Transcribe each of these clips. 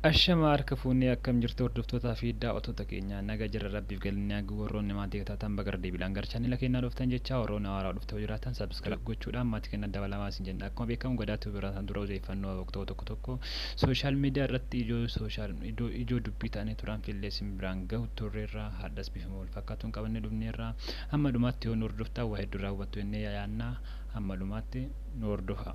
Ashamaar kafuunni akkam jirtu hordoftoota fi daawwattoota keenya naga jirra rabbiif galannaa warroonni maatii taatan bagarde bilaan garchaanii la kennaa dhuftan jecha warroonni haaraa dhuftoo jiraatan subscribe gochuudhaan maatii kenna dabalamaa isin jenna akkuma beekamu gadaatu biraan dura odeeffannoo tokko social media irratti ijoo dubbii ta'anii turan fillee sin biraan gahu turreerraa haddas bifamu wal fakkaatuun qabanne dhufneerraa hamma dhumaatti yoo nu hordoftaa waa hedduu raawwattu jennee yaannaa hamma dhumaatti nu hordofa.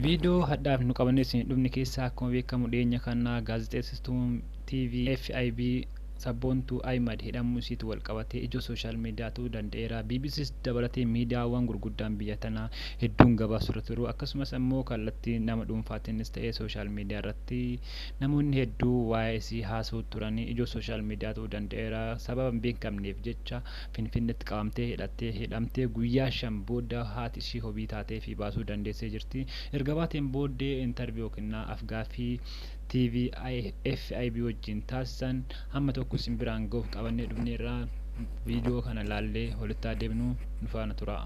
Video haddaaf nu qabanne isin dhumni keessa akkuma beekamu dhiyeenya kana gaazexeessituu TV FIB Sabboontuu Ahmad jedhamu isiitu wal qabatee ijoo social media ta'uu danda'eera. BBC's dabalatee miidiyaawwan gurguddaan biyya tanaa hedduun gabaasuu turuu akkasumas immoo kallattii nama dhuunfaatiinis ta'ee social media irratti namoonni hedduu waa'ee isii haasa'u turanii ijoo social media ta'uu danda'eera. Sababa hin beekamneef jecha Finfinneetti qabamtee hidhamtee guyyaa 5 booda haati ishii hobii taatee fi baasuu dandeessee jirti. Erga baateen booddee interview kennaa afgaaffii TV FIB wajjin taasisan hamma tokko sin biraan gahuuf qabannee dhufneerraa viidiyoo kana laallee walitti adeemnu nu faana tura.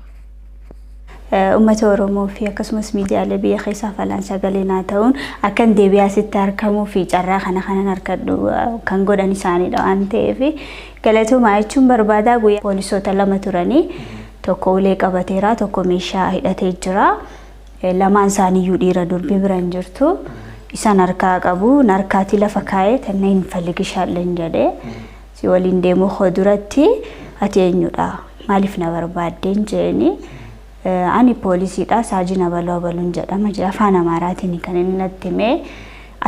Uummata Oromoo fi akkasumas miidiyaalee biyya keessaa falan sagalee ta'uun akkan deebi'aa sitti argamuu fi carraa kanan harkadhu kan godhan isaaniidha waan ta'eef galatoomaa jechuun barbaadaa guyyaa poolisoota 2 turanii tokko ulee qabateera tokko meeshaa hidhatee jira lamaan isaaniiyyuu dhiira durbii biraan jirtu. Isan harkaa qabu narkaati lafa kaa'ee tanneen falligishaan jedhee si waliin deemuu khoduratti ati eenyudha maaliif na barbaaddeen jeeni ani poolisiidha saajina baluu jedhama afaan Amaaraatiin kan inni natti himee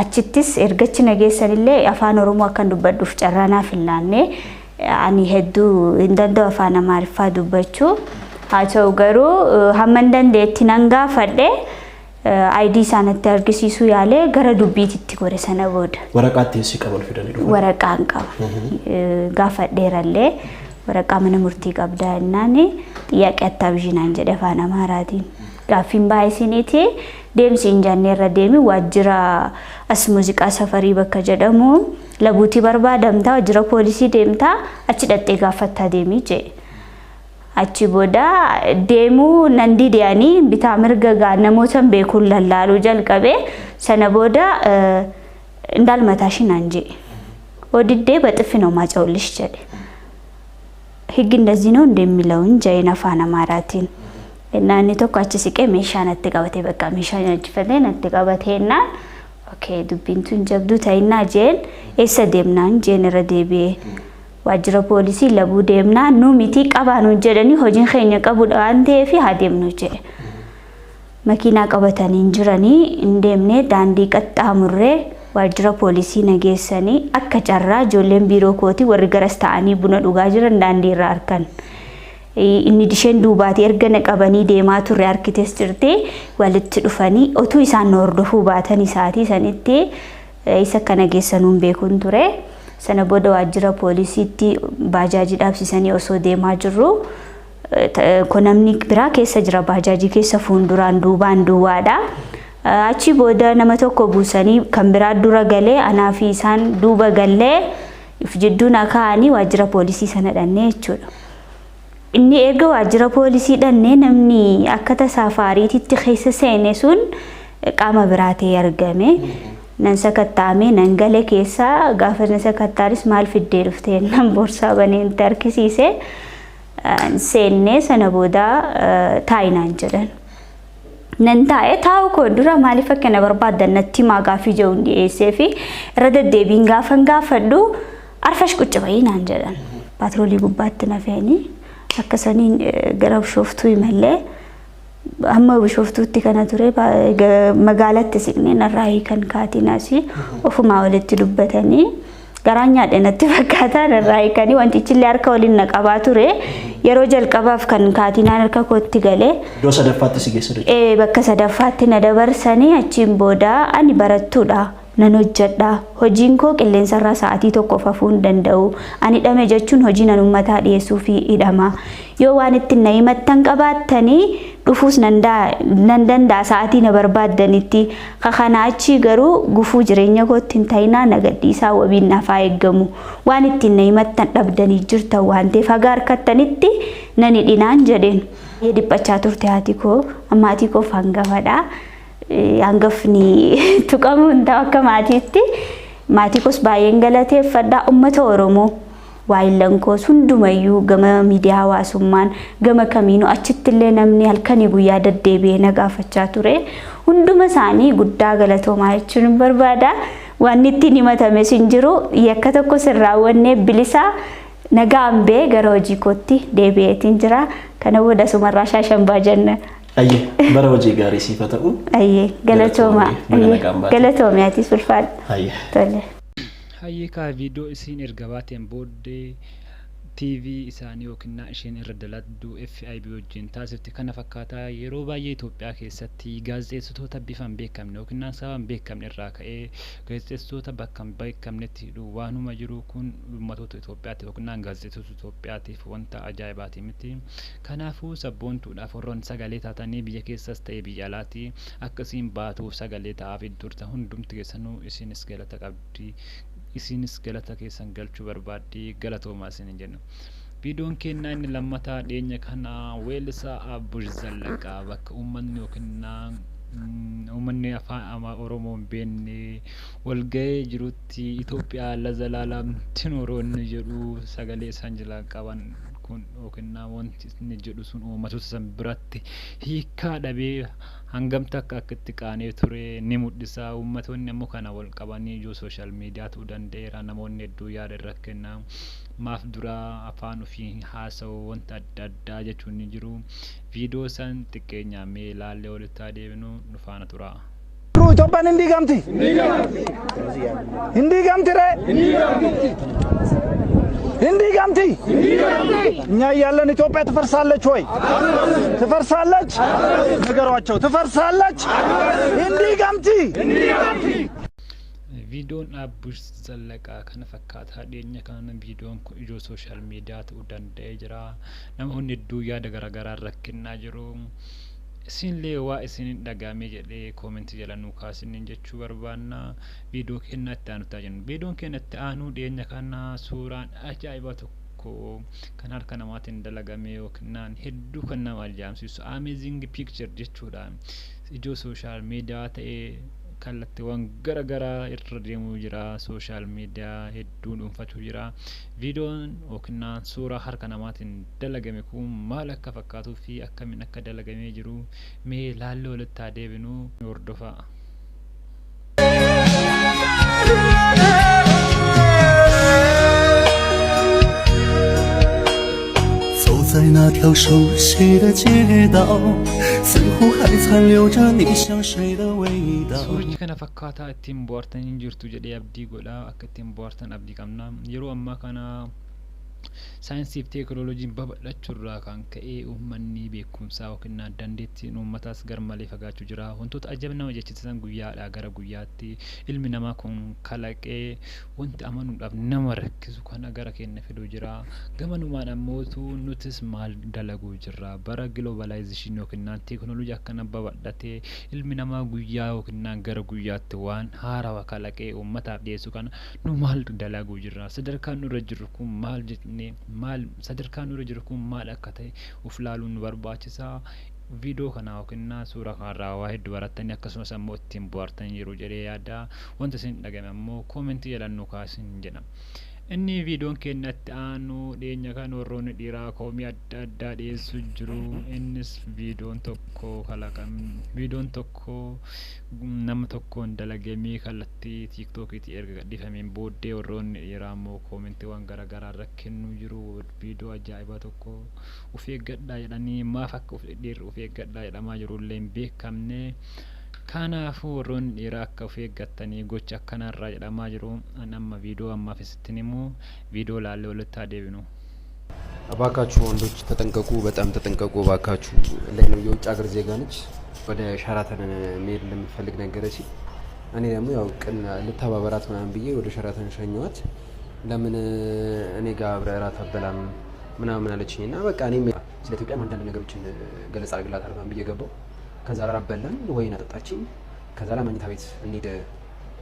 achittis ergachi nageessanillee afaan Oromoo akkan dubbadhuuf carraanaaf hin laanne ani hedduu hin danda'u afaan Amaariffaa dubbachuu haa ta'u garuu hamma dandeetti nan gaafadhe ID sanatti argisiisu yaale gara dubbiitti gore sana booda waraqaatti si qabal fidanii dhufu waraqaan qaba gaafadheerallee waraqaa mana murtii qabdaa ennaani xiyyaaqee attaabishinaan jedhe afaan Amaaraatiin gaaffiin baay'isiniiti deemsi injanneerra deemi waajjira as muuziqaa safarii bakka jedhamu labuutii barbaadamtaa waajjira poolisii deemtaa achi dhattee gaafattaa deemii jedhe. Achi booda deemuu nandi deanii bitaa mirga gaa namoota beekuun lallaaluu jalqabe sana booda እንዳልመታሽን አንጂ ወድዴ በጥፊ ነው ማጫውልሽ ጀደ ህግ እንደዚህ ነው እንደሚለው እንጂ አይናፋና ማራቲን እና እኔ ተቋጭ ሲቀ ሜሻን አትቀበቴ በቃ ሜሻን አጅፈተን አትቀበቴና ኦኬ ዱቢንቱን ጀብዱ ታይና ጄን ኤሰደምናን ጄነረዴቤ ዋጅራ ፖሊሲ ለቡ ደምና ኑ ሚቲ ቀባኑ ጀደኒ ሆጂን ኸኛ ቀቡ አንቴ ፊ ሀደም ነው ጀ መኪና ቀበተን እንጅራኒ እንደምኔ ዳንዲ ቀጣሙሬ ዋጅራ ፖሊሲ ነጌሰኒ አከጨራ ጆሌን ቢሮ ኮቲ ወርገረስታኒ ቡነ ዱጋ ጅረን ዳንዲ ራርከን ኢኒ ዲሸን ዱባቲ ኤርገነ ቀበኒ ዴማቱ ሪአርኪቴክት ጅርቴ ወልት ዱፈኒ ኦቱ ኢሳን ኖርዶፉ ባተኒ ሳቲ ሰኒቴ ኢሰከነ ጌሰኑን ቤኩን ቱሬ sana boda wajjira poolisiitti baajaajii dhaabsisanii osoo deemaa jirru konamni biraa keessa jira baajaajii keessa fuunduraan duubaan duwwaadha achi boda nama tokko buusanii kan biraa dura galee anaa fi isaan duuba gallee if jidduun akaanii wajjira poolisii sana dhannee jechuudha inni erga wajjira poolisii dhannee namni akka tasaafariititti keessa seene sun qaama biraatee argame nan sakattaame nan gale keessa gaafa nan sakattaaris maal fiddee dhuftee nan borsaa baneen tarkisiise seenne sana booda taayinaan jedhan nan taa'ee taa'u koo dura maaliif akkana barbaadan natti maa gaafii jiruun dhiyeessee fi irra deddeebiin gaafadhu arfash qucca bayii naan jedhan paatroolii gubbaatti nafeeni akkasaniin gara bishooftuu imallee amma bishooftuutti kana ture magaalatti siqneen irraa kan kaatinaasi ofuma walitti dubbatanii garaanya dhenatti fakkaatan irraa kanii wantichillee harka waliin naqabaa ture yeroo jalqabaaf kan kaatinaan harka kootti galee doo sadaffaatti si geessire bakka sadaffaatti na dabarsanii achiin booda ani barattuudha nan hojjedha hojiin koo qilleensarraa sa'aatii tokko fafuu hin danda'u ani hidhame jechuun hojii nan ummataa dhiyeessuu fi hidhama yoo waan ittiin na himattan qabaattanii dhufuus nan danda'a sa'aatii na barbaaddanitti kana achi garuu gufuu jireenya kootti hin ta'inaa na gadhiisaa wabiin nafaa eeggamu waan ittiin na himattan dhabdanii jirtan waan ta'eef haga harkattanitti nan hidhinaan jedheen dhiphachaa turte haati koo ammaatii koo hangafaadha hangafni tuqamu hundaa akka maatiitti maatii koos baay'een galateeffadha uummata Oromoo waayillan koos hundumayyuu gama miidiyaa hawaasummaan gama kamiinuu achitti illee namni halkanii guyyaa deddeebi'ee na gaafachaa ture hunduma isaanii guddaa galatoomaa jechuun barbaada waan ittiin himatame sin jiru yakka tokko sirraawwannee bilisaa nagaan bee gara hojii kootti deebi'eetiin jira kana booda sumarraa shaashambaa jenna. Ayyee bara hojii gaarii siif haa ta'u. Ayyee galatoomii ati sulfaadha. Ayyee. Tole. Hayyee kaa viidiyoo isiin erga baateen booddee TV isaanii yookiin isheen irra daladdu FIB wajjin taasifte kana fakkaataa yeroo baay'ee Itoophiyaa keessatti gaazexeessitoota bifaan beekamne yookiin sabaan beekamne irraa ka'ee gaazexeessitoota bakka beekamnetti waanuma jiru kun uummattoota Itoophiyaatiif yookiin gaazexeessitoota Itoophiyaatiif wanta ajaa'ibaati miti. Kanaafuu sabboontuudhaaf warroon sagalee taatanii biyya keessas ta'ee biyya alaatti akkasiin baatuuf sagalee ta'aaf turtan hundumti keessanuu isinis galata qabdi. Isinis galata keessan galchuu barbaaddi galatoomaa isin jenna. Viidiyoon keenya inni lammataa dhiyeenya kana weellisaa Abbush Zallaqaa bakka uummanni yookiin uummanni afaan Oromoo hin beekne walgahee jirutti Itoophiyaa lazalaalam tinoroonni jedhu sagalee isaan jala qaban kun yookiin wanti inni jedhu sun uummattoota san biratti hiikaa dhabee hangamta akka itti qaanee ture ni mul'isa. Uummattoonni ammoo kana wal qabanii ijoo sooshaal miidiyaa ta'uu danda'eera namoonni hedduu yaada irra kenna maaf dura afaan ofii haasa'u wanta adda addaa jechuun ni jiru. Viidiyoo san xiqqeenya mee ilaallee walitti adeemnu nu faana tura. Itoophiyaan hin diigamti. Hin diigamti ree. hin diigamti እኛ ያለን ኢትዮጵያ ትፈርሳለች ወይ ትፈርሳለች ነገሯቸው ትፈርሳለች hin diigamti viidiyoon Abbush Zallaqaa kana fakkaataa dhiyeenya kana viidiyoon kun ijoo sooshaal miidiyaa ta'uu danda'ee jira namoonni hedduu yaada garaagaraa rakkinaa jiru isinlee waa isin dhagaamee jedhee koomentii jala nuu kaasiniin jechuu barbaanna viidiyoo keenyatti aanutaa jennu viidiyoon keenyatti aanuu dhiyeenya kana suuraan ajaa'ibaa tokko kan harka namaatiin dalagamee yookiin hedduu kan nama ajaa'ibsiisu amazing picture jechuudha ijoo sooshaal miidiyaa ta'ee kallattiiwwan garaagaraa irra deemuu jira sooshaal miidiyaa hedduu dhuunfachuu jira viidiyoon yookiin suuraa harka namaatiin dalagame kun maal akka fakkaatuu fi akkamiin akka dalagamee jiru mee laallee walitti adeebinu hordofaa.在那条熟悉的街道似乎还残留着你香水的味道 Suurri kana fakkaataa ittiin bohaartanii jirtu jedhee abdii godha akka ittiin bohaartan abdii qabna yeroo ammaa kana saayinsii fi teekinooloojiin babal'achuurraa kan ka'e uummanni beekumsaa yookiin dandeettiin uummataas garmalee fagaachuu jira wantoota ajab nama jechisan guyyaadhaa gara guyyaatti ilmi namaa kun kalaqee wanti amanuudhaaf nama rakkisu kana gara keenya fiduu jira gamanumaan ammootu nutis maal dalaguu jirra bara globalization yookiin teekinooloojii akkana babal'atee ilmi namaa guyyaa yookiin gara guyyaatti waan haarawaa kalaqee uummataaf dhiyeessu kana nu maal dalaguu jirra sadarkaan nurra jiru kun maal maal sadarkaan nurra jiru kun maal akka ta'e uf laaluun nu barbaachisa viidiyoo kana yookiin suuraa kanarraa waa hedduu barattanii akkasumas ammoo ittiin bohaartan yeroo jedhee yaada wanta isin dhagame ammoo koomentii jedhan nu kaasin jedha inni viidiyoon keenyatti aanu dhiyeenya kan warroonni dhiiraa koomii adda addaa dhiyeessu jiru innis viidiyoon tokko nama tokkoon dalagamee kallattii tiiktookiitti erga gadhiifameen booddee warroonni dhiiraa ammoo koomentiiwwan garaagaraa rakkinnu jiru viidiyoo ajaa'ibaa tokko of eeggadhaa jedhanii maaf akka dhiirri of eeggadhaa jedhamaa jirullee hin beekamne kanaafuu warroonni dhiiraa akka of eeggatanii gocha akkanarraa jedhamaa jiru amma viidiyoo ammaaf isittiin immoo viidiyoo laallee walitti adeebinu እባካችሁ ወንዶች ተጠንቀቁ በጣም ተጠንቀቁ እባካችሁ ላይ ነው የውጭ ሀገር ዜጋ ነች ወደ ሻራተን መሄድ ለምትፈልግ ነገረች እኔ ደግሞ ያው ቅን ልተባበራት ምናምን ብዬ ወደ ሸራተን ሸኘኋት። ለምን እኔ ጋር አብረህ እራት አትበላም ምናምን አለችኝ እና በቃ እኔም ስለ ኢትዮጵያ አንዳንድ ነገሮችን ገለጻ አድርግላታለሁ ምናምን ብዬ ገባሁ። ከዛ እራት በላን፣ ወይን አጠጣችኝ። ከዛ መኝታ ቤት እንሂድ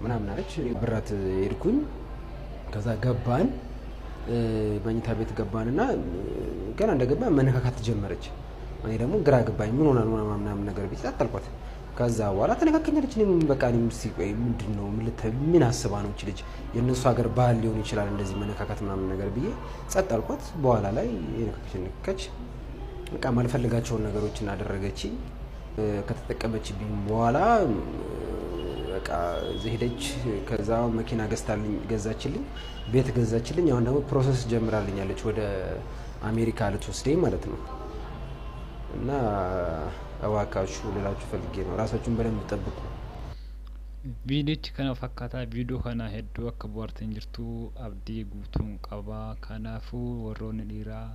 ምናምን አለች። ብራት ሄድኩኝ። ከዛ ገባን፣ መኝታ ቤት ገባንና ገና እንደገባ መነካካት ጀመረች። እኔ ደግሞ ግራ ገባኝ። ምን ሆና ነው ምናምን ነገር ቤት አጣልኳት። ከዛ በኋላ ተነካከኛለች። እኔም በቃ እኔም ቆይ ምንድን ነው ምን አስባ ነው እቺ ልጅ የእነሱ ሀገር ባህል ሊሆን ይችላል እንደዚህ መነካካት ምናምን ነገር ብዬ ጸጥ አልኳት። በኋላ ላይ የነካከች በቃ ማልፈልጋቸውን ነገሮችን አደረገች። ከተጠቀመችብኝ በኋላ በቃ ሄደች። ከዛ መኪና ገዛችልኝ፣ ቤት ገዛችልኝ። አሁን ደግሞ ፕሮሰስ ጀምራልኛለች ወደ አሜሪካ ልትወስደኝ ማለት ነው። እና እባካችሁ ልላችሁ ፈልጌ ነው፣ ራሳችሁን በደንብ ጠብቁ። viidiyochi kana fakkaataa viidiyoo kana hedduu akka bohaartan jirtu abdii guutuun qaba. Kanaafuu warroonni dhiiraa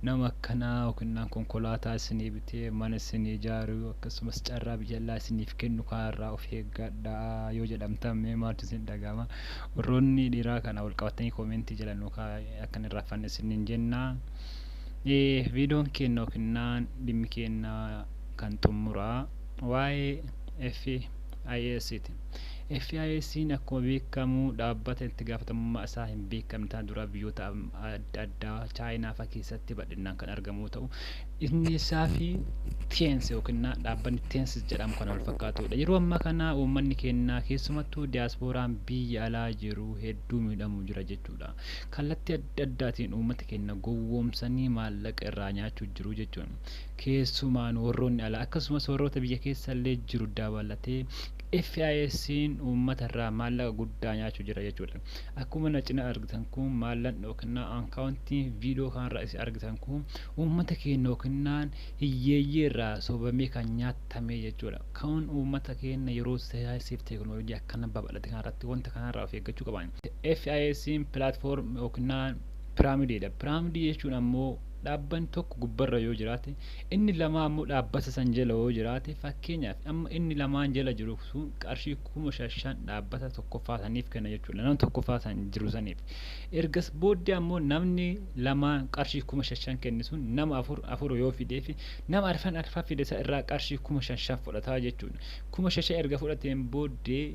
nama akkanaa yookiin konkolaataa isinii bitee mana isinii ijaaru akkasumas carraa biyya alaa isiniif kennu kanarraa of eeggadhaa yoo jedhamtan mee maaltu isin dhagahama? Warroonni dhiiraa kana wal qabatanii koomentii jedhan akkan irraa fanne isiniin jennaa. Viidiyoon keenya yookiin dhimmi keenya kan xumuraa waa'ee FIS-ti. FIS-n akkuma beekamu dhaabbata itti gaafatamummaa isaa hin beekamne ta'a dura biyyoota adda addaa chaayinaa fa'aa keessatti bal'inaan kan argamu ta'u inni isaa fi TENS yookiin dhaabbanni TENS jedhamu kan wal fakkaatudha. Yeroo ammaa kana uummanni keenya keessumattuu diyaaspooraan biyya alaa jiru hedduu miidhamuu jira jechuudha. Kallattii adda addaatiin uummata keenya gowwoomsanii maallaqa irraa nyaachuu jiru jechuudha. Keessumaan warroonni alaa akkasumas warroota biyya keessa illee jiru dabalatee FIS-n uummata irraa maallaqa guddaa nyaachuu jira jechuudha. Akkuma na cina argitan kun maallaqni yookiin akkaawuntii viidiyoo kanarraa isin argitan kun uummata keenya yookiin hiyyeeyyii irraa sobamee kan nyaatame jechuudha. Kan uummata keenya yeroo saayinsiif teekinooloojii akkana babal'ate kanarratti wanta kanarraa of eeggachuu qaban. FIS-n pilaatfoorm yookiin piraamidiidha. Piraamidii jechuun ammoo dhaabbanni tokko gubbarra yoo jiraate inni lama ammoo dhaabbata san jala yoo jiraate fakkeenyaaf amma inni lamaan jala jiru sun qarshii 5,000 dhaabbata tokkoffaa saniif kenna jechuudha. Nama tokkoffaa san jiru saniif. Ergas booddee ammoo namni lamaan qarshii 5,000 kenni sun nama afur yoo fideef nama arfan fide isa irraa qarshii 5,000 fudhataa jechuudha. 5,000 erga fudhateen booddee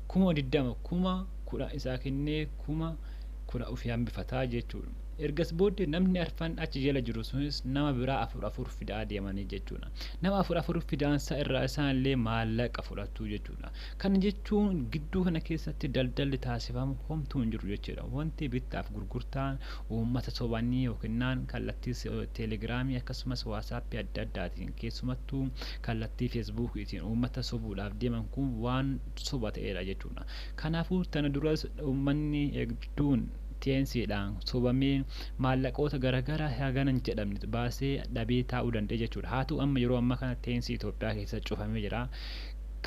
20,000 10,000 isaa kennee 10,000 ofii hambifataa jechuudha. Ergas booddee namni arfan achi jala jiru sunis nama biraa afur fidaa deemanii jechuudha. Nama afur fidaansa irraa isaanillee maallaqa fudhatu jechuudha. Kana jechuun gidduu kana keessatti daldalli taasifamu homtuu hin jiru jechuudha. Wanti bittaaf gurgurtaan uummata sobanii yookiin kallattii teelegiraamii akkasumas waasaappii adda addaatiin keessumattuu kallattii feesbuukiitiin uummata sobuudhaaf deeman kun waan soba ta'edha jechuudha. Kanaafuu tana duras uummanni hedduun TENS-dhaan sobamee maallaqoota garaagaraa haganan jedhamne baasee dhabee taa'uu danda'e jechuudha. Haa ta'u amma yeroo ammaa kana TENS Itoophiyaa keessa cufamee jira.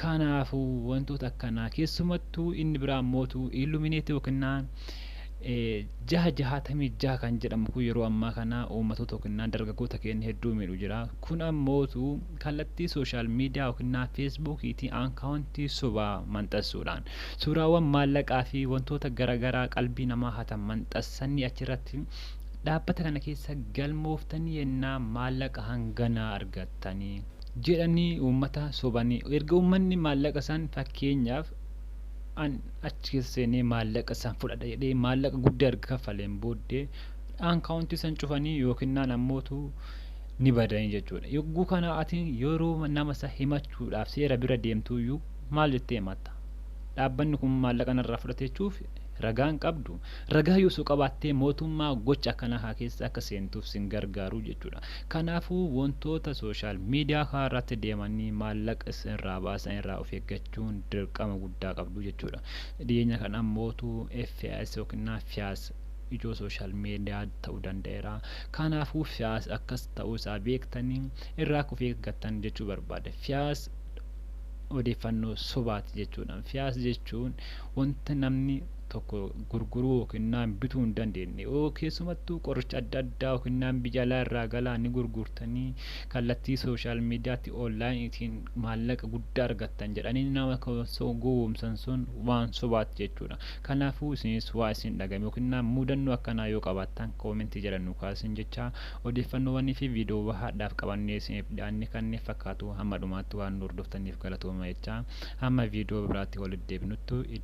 Kanaafuu wantoota akkanaa keessumattuu inni biraa mootuu Illuminate yookiin 666 kan jedhamu kun yeroo ammaa kana uummatoota yookiin dargaggoota keenya hedduu miidhu jira. Kun ammootu kallattii sooshaal miidiyaa yookiin feesbuukiitiin akkaawuntii sobaa maxxansuudhaan suuraawwan maallaqaa fi wantoota garaagaraa qalbii namaa hatan maxxansanii achirratti dhaabbata kana keessa galmooftanii yennaa maallaqa hanganaa argattanii jedhanii uummata sobanii erga uummanni maallaqa san fakkeenyaaf an achi keessa seenee maallaqa san fudhadha jedhee maallaqa guddaa erga kaffaleen booddee akkaawuntii san cufanii yookiin ammootu ni badanii jechuudha. Yogguu kana ati yeroo nama isa himachuudhaaf seera bira deemtuyyuu maal jettee himatta? Dhaabbanni kun maallaqa narraa fudhate jechuuf ragaan qabdu. Ragaa yoo qabaattee mootummaa gocha akkanaa keessa akka seentuuf sin gargaaru jechuudha. Kanaafuu wantoota sooshaal miidiyaa kanarratti deemanii maallaqa irraa baasan irraa of eeggachuun dirqama guddaa qabdu jechuudha. Dhiyeenya kana ammootu FIS yookiin FIAS ijoo sooshaal miidiyaa ta'uu danda'eera. Kanaafuu FIAS akkas ta'uu isaa beektanii irraa of eeggattan jechuu barbaada. FIAS odeeffannoo sobaati jechuudha. FIAS jechuun wanta namni tokko gurguruu yookiin bituu hin dandeenye keessumattuu qoricha adda addaa yookiin biyya alaa irraa galaa ni gurgurtanii kallattii sooshaal miidiyaatti onlaayiniitiin maallaqa guddaa argattan jedhanii nama gowwoomsan sun waan sobaati jechuudha. Kanaafuu isinis waa isin dhagame yookiin mudannoo akkanaa yoo qabaattan koomentii jedhan nu kaasin jecha odeeffannoowwanii fi viidiyoo bahaadhaaf qabannee isiniif dhiyaanne kanneen fakkaatu hamma dhumaatti waan nu hordoftaniif galatooma jecha hamma viidiyoo biraatti walitti deebinutti